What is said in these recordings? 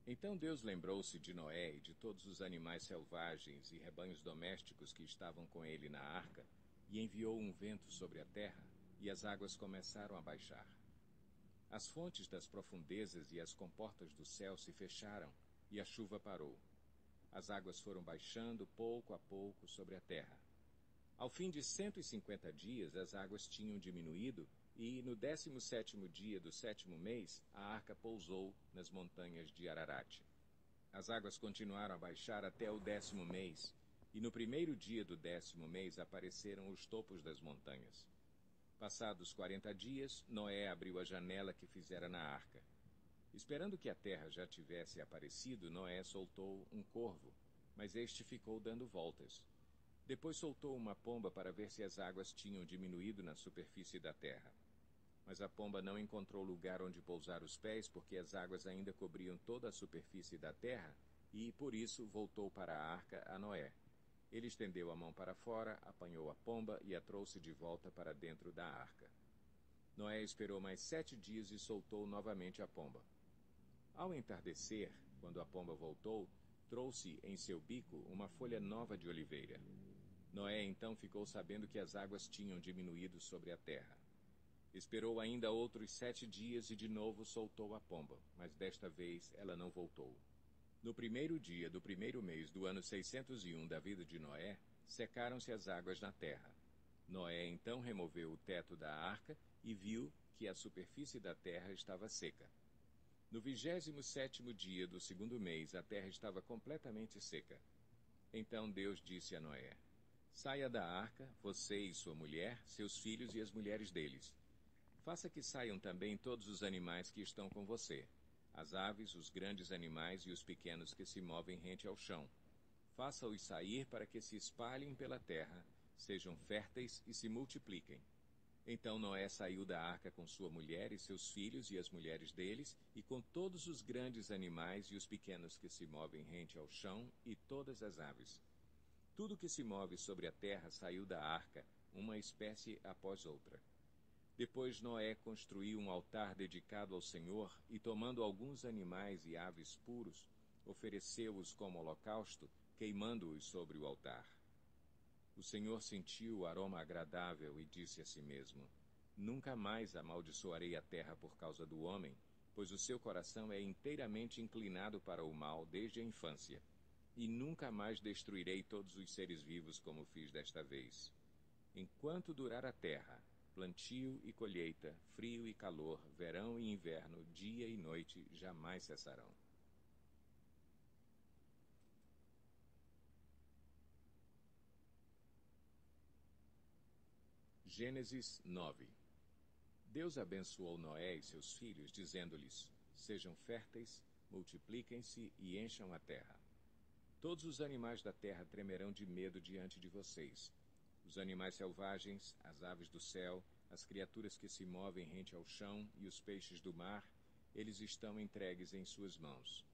Então Deus lembrou-se de Noé e de todos os animais selvagens e rebanhos domésticos que estavam com ele na arca, e enviou um vento sobre a terra, e as águas começaram a baixar. As fontes das profundezas e as comportas do céu se fecharam, e a chuva parou. As águas foram baixando pouco a pouco sobre a terra. Ao fim de 150 dias, as águas tinham diminuído, e no 17º dia do 7º mês, a arca pousou nas montanhas de Ararat. As águas continuaram a baixar até o 10º mês, e no primeiro dia do 10º mês apareceram os topos das montanhas. Passados 40 dias, Noé abriu a janela que fizera na arca. Esperando que a terra já tivesse aparecido, Noé soltou um corvo, mas este ficou dando voltas. Depois soltou uma pomba para ver se as águas tinham diminuído na superfície da terra. Mas a pomba não encontrou lugar onde pousar os pés, porque as águas ainda cobriam toda a superfície da terra, e, por isso, voltou para a arca a Noé. Ele estendeu a mão para fora, apanhou a pomba e a trouxe de volta para dentro da arca. Noé esperou mais 7 dias e soltou novamente a pomba. Ao entardecer, quando a pomba voltou, trouxe em seu bico uma folha nova de oliveira. Noé então ficou sabendo que as águas tinham diminuído sobre a terra. Esperou ainda outros 7 dias e de novo soltou a pomba, mas desta vez ela não voltou. No primeiro dia do primeiro mês do ano 601 da vida de Noé, secaram-se as águas na terra. Noé então removeu o teto da arca e viu que a superfície da terra estava seca. No 27º dia do segundo mês, a terra estava completamente seca. Então Deus disse a Noé: Saia da arca, você e sua mulher, seus filhos e as mulheres deles. Faça que saiam também todos os animais que estão com você, as aves, os grandes animais e os pequenos que se movem rente ao chão. Faça-os sair para que se espalhem pela terra, sejam férteis e se multipliquem. Então Noé saiu da arca com sua mulher e seus filhos e as mulheres deles, e com todos os grandes animais e os pequenos que se movem rente ao chão, e todas as aves. Tudo que se move sobre a terra saiu da arca, uma espécie após outra. Depois Noé construiu um altar dedicado ao Senhor, e tomando alguns animais e aves puros, ofereceu-os como holocausto, queimando-os sobre o altar. O Senhor sentiu o aroma agradável e disse a si mesmo: Nunca mais amaldiçoarei a terra por causa do homem, pois o seu coração é inteiramente inclinado para o mal desde a infância. E nunca mais destruirei todos os seres vivos como fiz desta vez. Enquanto durar a terra, plantio e colheita, frio e calor, verão e inverno, dia e noite jamais cessarão. Gênesis 9. Deus abençoou Noé e seus filhos, dizendo-lhes: Sejam férteis, multipliquem-se e encham a terra. Todos os animais da terra tremerão de medo diante de vocês. Os animais selvagens, as aves do céu, as criaturas que se movem rente ao chão e os peixes do mar, eles estão entregues em suas mãos.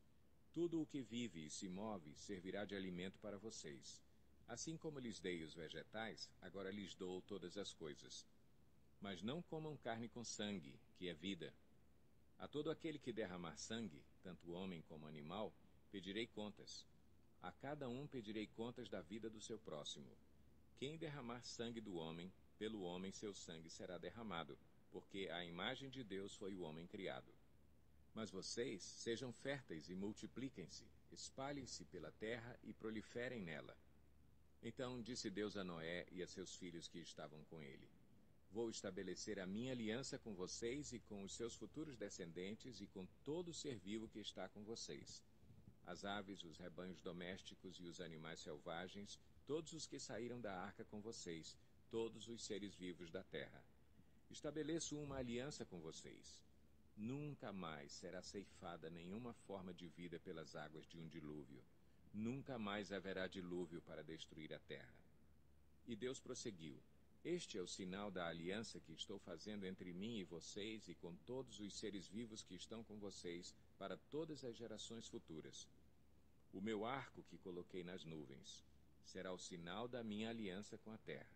Tudo o que vive e se move servirá de alimento para vocês. Assim como lhes dei os vegetais, agora lhes dou todas as coisas. Mas não comam carne com sangue, que é vida. A todo aquele que derramar sangue, tanto homem como animal, pedirei contas. A cada um pedirei contas da vida do seu próximo. Quem derramar sangue do homem, pelo homem seu sangue será derramado, porque à imagem de Deus foi o homem criado. Mas vocês sejam férteis e multipliquem-se, espalhem-se pela terra e proliferem nela. Então disse Deus a Noé e a seus filhos que estavam com ele: Vou estabelecer a minha aliança com vocês e com os seus futuros descendentes e com todo ser vivo que está com vocês. As aves, os rebanhos domésticos e os animais selvagens, todos os que saíram da arca com vocês, todos os seres vivos da terra. Estabeleço uma aliança com vocês. Nunca mais será ceifada nenhuma forma de vida pelas águas de um dilúvio. Nunca mais haverá dilúvio para destruir a terra. E Deus prosseguiu: Este é o sinal da aliança que estou fazendo entre mim e vocês e com todos os seres vivos que estão com vocês para todas as gerações futuras. O meu arco que coloquei nas nuvens será o sinal da minha aliança com a terra.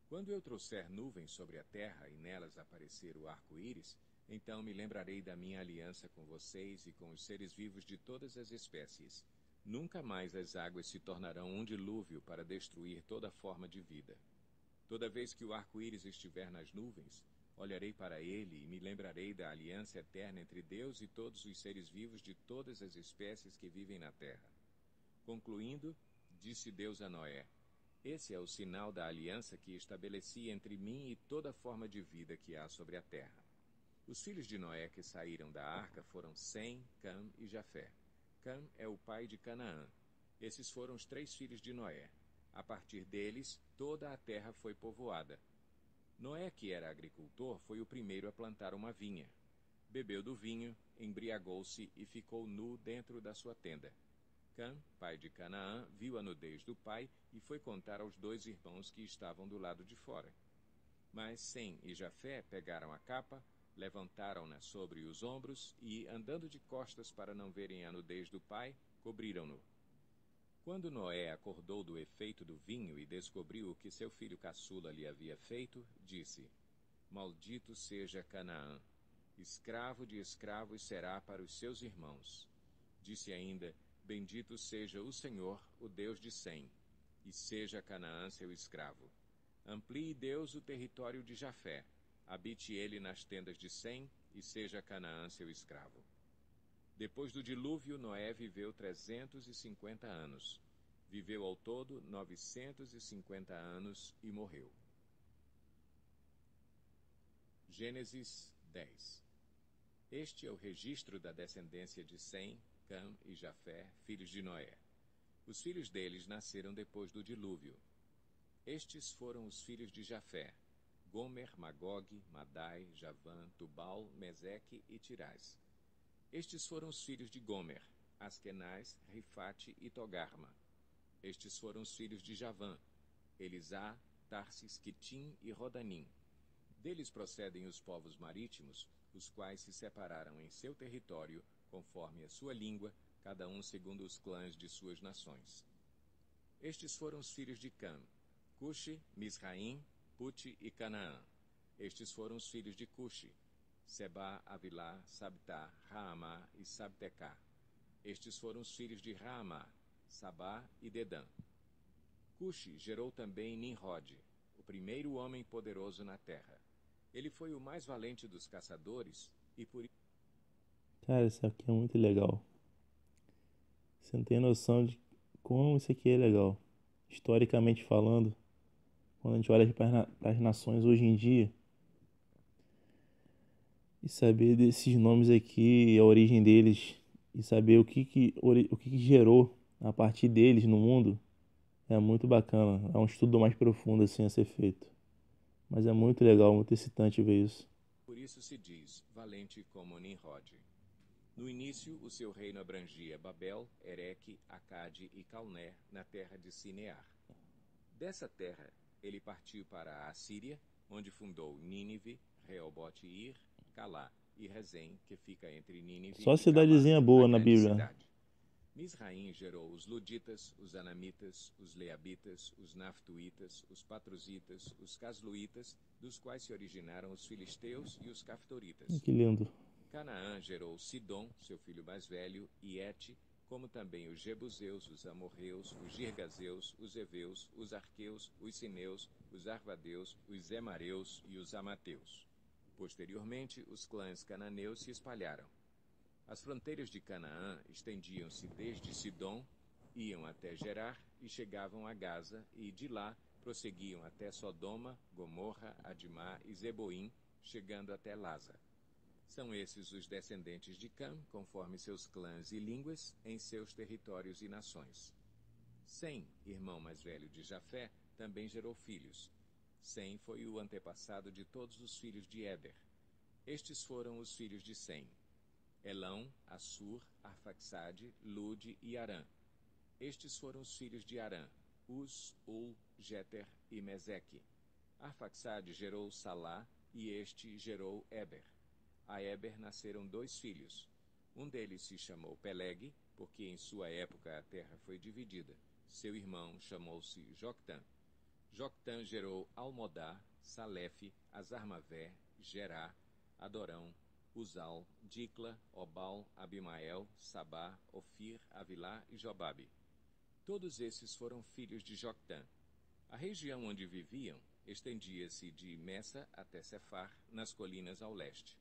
Quando eu trouxer nuvens sobre a terra e nelas aparecer o arco-íris, Então me lembrarei da minha aliança com vocês e com os seres vivos de todas as espécies. Nunca mais as águas se tornarão um dilúvio para destruir toda forma de vida. Toda vez que o arco-íris estiver nas nuvens, olharei para ele e me lembrarei da aliança eterna entre Deus e todos os seres vivos de todas as espécies que vivem na terra. Concluindo, disse Deus a Noé: Esse é o sinal da aliança que estabeleci entre mim e toda forma de vida que há sobre a terra. Os filhos de Noé que saíram da arca foram Sem, Cam e Jafé. Cam é o pai de Canaã. Esses foram os 3 filhos de Noé. A partir deles, toda a terra foi povoada. Noé, que era agricultor, foi o primeiro a plantar uma vinha. Bebeu do vinho, embriagou-se e ficou nu dentro da sua tenda. Cam, pai de Canaã, viu a nudez do pai e foi contar aos 2 irmãos que estavam do lado de fora. Mas Sem e Jafé pegaram a capa, levantaram-na sobre os ombros e, andando de costas para não verem a nudez do pai, cobriram-no. Quando Noé acordou do efeito do vinho e descobriu o que seu filho caçula lhe havia feito, disse: Maldito seja Canaã, escravo de escravos será para os seus irmãos. Disse ainda: Bendito seja o Senhor, o Deus de Sem, e seja Canaã seu escravo. Amplie Deus o território de Jafé, habite ele nas tendas de Sem, e seja Canaã seu escravo. Depois do dilúvio, Noé viveu 350 anos. Viveu ao todo 950 anos e morreu. Gênesis 10. Este é o registro da descendência de Sem, Cam e Jafé, filhos de Noé. Os filhos deles nasceram depois do dilúvio. Estes foram os filhos de Jafé: Gomer, Magog, Madai, Javã, Tubal, Meseque e Tirás. Estes foram os filhos de Gomer: Askenaz, Rifate e Togarma. Estes foram os filhos de Javã: Elisá, Tarsis, Quitim e Rodanim. Deles procedem os povos marítimos, os quais se separaram em seu território, conforme a sua língua, cada um segundo os clãs de suas nações. Estes foram os filhos de Cam: Cuxi, Misraim, Puti e Canaã. Estes foram os filhos de Cuxi: Sebá, Avilá, Sabtá, Raamá e Sabtecá. Estes foram os filhos de Raamá: Sabá e Dedã. Cuxi gerou também Nimrod, o primeiro homem poderoso na terra. Ele foi o mais valente dos caçadores e por isso... Cara, isso aqui é muito legal. Você não tem noção de como isso aqui é legal. Historicamente falando, quando a gente olha para as nações hoje em dia e saber desses nomes aqui, a origem deles e saber o que gerou a partir deles no mundo, é muito bacana. É um estudo mais profundo assim a ser feito. Mas é muito legal, muito excitante ver isso. Por isso se diz, valente como Nimrod. No início, o seu reino abrangia Babel, Ereque, Acade e Calné, na terra de Sinear. Dessa terra, ele partiu para a Assíria, onde fundou Nínive, Reobote-Ir, Calá e Rezém, que fica entre Nínive Só e Calá, cidadezinha a boa na grande Bíblia. cidade. Misraim gerou os Luditas, os Anamitas, os Leabitas, os Naftuítas, os Patruzitas, os Casluítas, dos quais se originaram os Filisteus e os Caftoritas. Que lindo. Canaã gerou Sidom, seu filho mais velho, e Et, como também os Jebuseus, os Amorreus, os Girgazeus, os Eveus, os Arqueus, os Sineus, os Arvadeus, os Zemareus e os Amateus. Posteriormente, os clãs cananeus se espalharam. As fronteiras de Canaã estendiam-se desde Sidom, iam até Gerar e chegavam a Gaza, e de lá prosseguiam até Sodoma, Gomorra, Adimá e Zeboim, chegando até Laza. São esses os descendentes de Cam, conforme seus clãs e línguas, em seus territórios e nações. Sem, irmão mais velho de Jafé, também gerou filhos. Sem foi o antepassado de todos os filhos de Éber. Estes foram os filhos de Sem: Elão, Assur, Arfaxade, Lude e Arã. Estes foram os filhos de Arã: Uz, Ul, Jeter e Meseque. Arfaxade gerou Salá, e este gerou Éber. A Éber nasceram 2 filhos. Um deles se chamou Peleg, porque em sua época a terra foi dividida. Seu irmão chamou-se Joctã. Joctã gerou Almodá, Salefe, Azarmavé, Gerá, Adorão, Uzal, Dicla, Obal, Abimael, Sabá, Ofir, Avilá e Jobabe. Todos esses foram filhos de Joctã. A região onde viviam estendia-se de Messa até Cefar, nas colinas ao leste.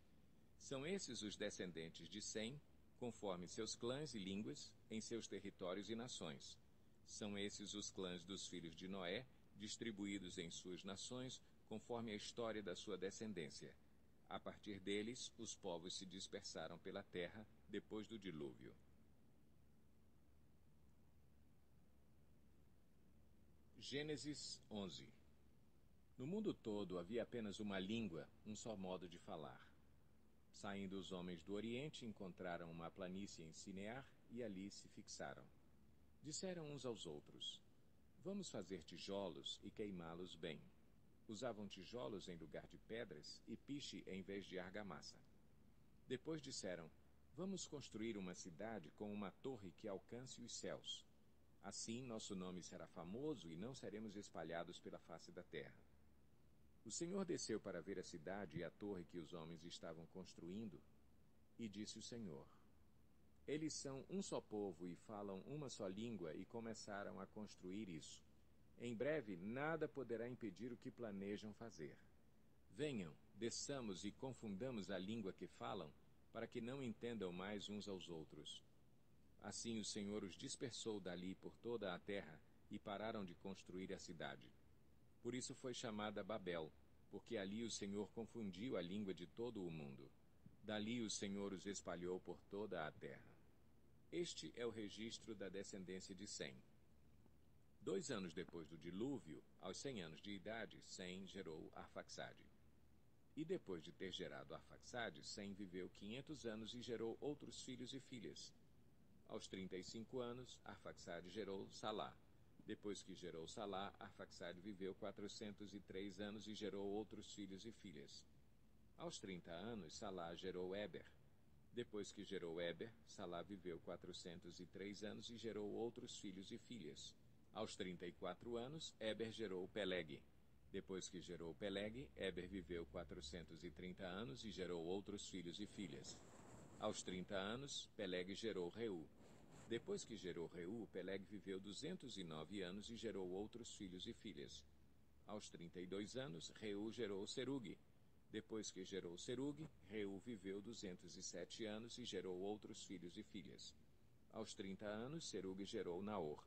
São esses os descendentes de Sem, conforme seus clãs e línguas, em seus territórios e nações. São esses os clãs dos filhos de Noé, distribuídos em suas nações, conforme a história da sua descendência. A partir deles, os povos se dispersaram pela terra depois do dilúvio. Gênesis 11. No mundo todo havia apenas uma língua, um só modo de falar. Saindo os homens do Oriente, encontraram uma planície em Sinear e ali se fixaram. Disseram uns aos outros: Vamos fazer tijolos e queimá-los bem. Usavam tijolos em lugar de pedras e piche em vez de argamassa. Depois disseram: Vamos construir uma cidade com uma torre que alcance os céus. Assim nosso nome será famoso e não seremos espalhados pela face da terra. O Senhor desceu para ver a cidade e a torre que os homens estavam construindo, e disse o Senhor: Eles são um só povo e falam uma só língua e começaram a construir isso. Em breve, nada poderá impedir o que planejam fazer. Venham, desçamos e confundamos a língua que falam, para que não entendam mais uns aos outros. Assim o Senhor os dispersou dali por toda a terra e pararam de construir a cidade. Por isso foi chamada Babel, porque ali o Senhor confundiu a língua de todo o mundo. Dali o Senhor os espalhou por toda a terra. Este é o registro da descendência de Sem. 2 anos depois do dilúvio, aos 100 anos de idade, Sem gerou Arfaxade. E depois de ter gerado Arfaxade, Sem viveu 500 anos e gerou outros filhos e filhas. Aos 35 anos, Arfaxade gerou Salá. Depois que gerou Salá, Arfaxade viveu 403 anos e gerou outros filhos e filhas. Aos 30 anos, Salá gerou Éber. Depois que gerou Éber, Salá viveu 403 anos e gerou outros filhos e filhas. Aos 34 anos, Éber gerou Peleg. Depois que gerou Peleg, Éber viveu 430 anos e gerou outros filhos e filhas. Aos 30 anos, Peleg gerou Reu. Depois que gerou Reu, Peleg viveu 209 anos e gerou outros filhos e filhas. Aos 32 anos, Reu gerou Serugue. Depois que gerou Serugue, Reu viveu 207 anos e gerou outros filhos e filhas. Aos 30 anos, Serugue gerou Naor.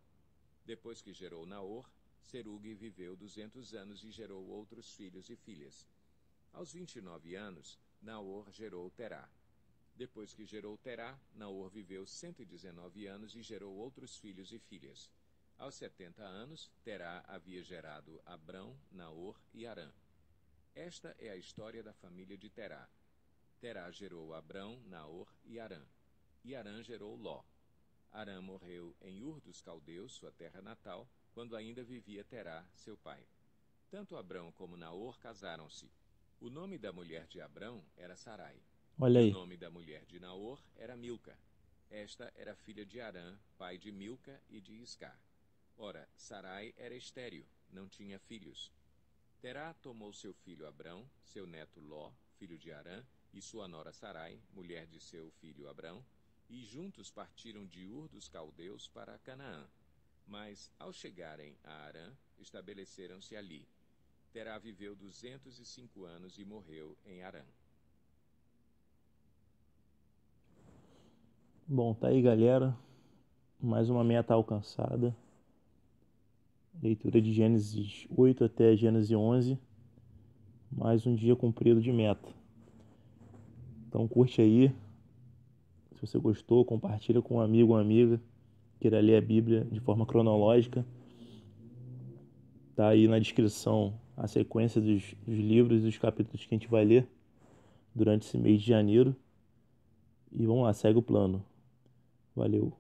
Depois que gerou Naor, Serugue viveu 200 anos e gerou outros filhos e filhas. Aos 29 anos, Naor gerou Terá. Depois que gerou Terá, Naor viveu 119 anos e gerou outros filhos e filhas. Aos 70 anos, Terá havia gerado Abrão, Naor e Harã. Esta é a história da família de Terá. Terá gerou Abrão, Naor e Harã. E Harã gerou Ló. Harã morreu em Ur dos Caldeus, sua terra natal, quando ainda vivia Terá, seu pai. Tanto Abrão como Naor casaram-se. O nome da mulher de Abrão era Sarai. Olha E o aí. nome da mulher de Naor era Milca. Esta era filha de Harã, pai de Milca e de Iscar. Ora, Sarai era estéril, não tinha filhos. Terá tomou seu filho Abrão, seu neto Ló, filho de Harã, e sua nora Sarai, mulher de seu filho Abrão, e juntos partiram de Ur dos Caldeus para Canaã. Mas, ao chegarem a Harã, estabeleceram-se ali. Terá viveu 205 anos e morreu em Harã. Bom, tá aí, galera. Mais uma meta alcançada. Leitura de Gênesis 8 até Gênesis 11. Mais um dia cumprido de meta. Então curte aí. Se você gostou, compartilha com um amigo ou amiga. Queira ler a Bíblia de forma cronológica. Tá aí na descrição a sequência dos livros e dos capítulos que a gente vai ler durante esse mês de janeiro. E vamos lá, segue o plano. Valeu.